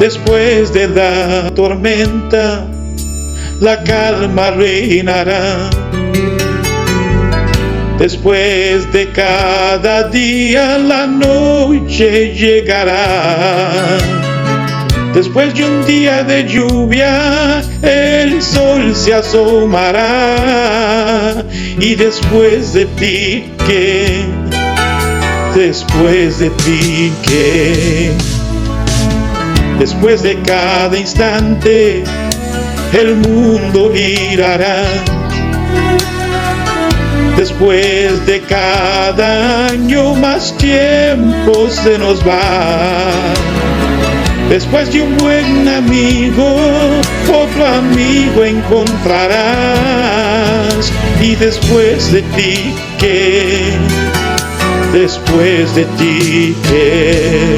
Después de la tormenta, la calma reinará. Después de cada día, la noche llegará. Después de un día de lluvia, el sol se asomará. Y después de ti, ¿qué? Después de ti, ¿qué? Después de cada instante, el mundo girará. Después de cada año, más tiempo se nos va. Después de un buen amigo, otro amigo encontrarás. Y después de ti, ¿qué? Después de ti, ¿qué?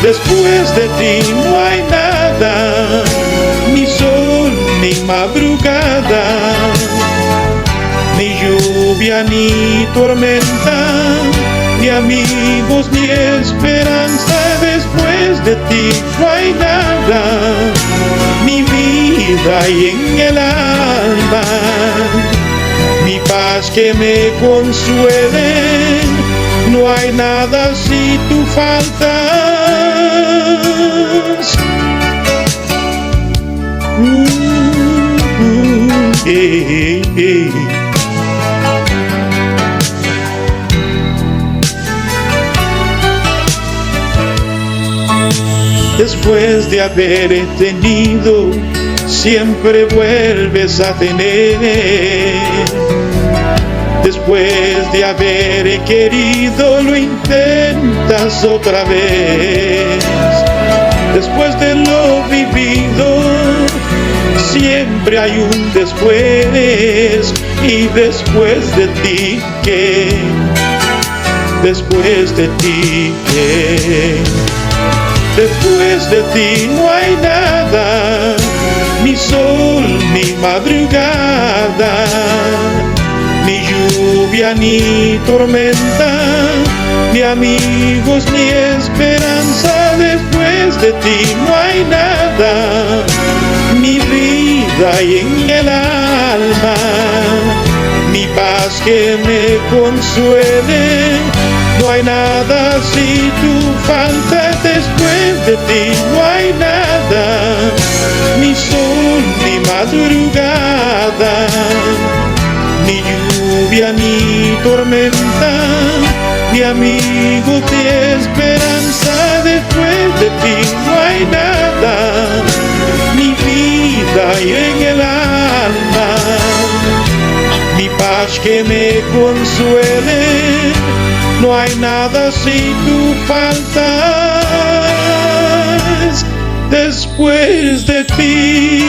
Después de ti no hay nada, ni sol, ni madrugada, ni lluvia, ni tormenta, ni amigos, ni esperanza. Después de ti no hay nada, ni vida y en el alma, ni paz que me consuele. No hay nada si tú faltas. Después de haber tenido, siempre vuelves a tener. Después de haber querido, lo intentas otra vez. Después de lo vivido, siempre hay un después. Y después de ti, ¿qué? Después de ti, ¿qué? Después de ti no hay nada, ni sol, ni madrugada, ni lluvia, ni tormenta, ni amigos, ni esperanza. Después de ti no hay nada, ni vida y en el alma, ni paz que me consuele. No hay nada si tú faltas. Después de ti no hay nada, ni sol, ni madrugada, ni lluvia, ni tormenta, ni amigos, ni esperanza. Después de ti no hay nada, ni vida y en el alma, ni paz que me consuele. No hay nada si tú faltas. Después de ti.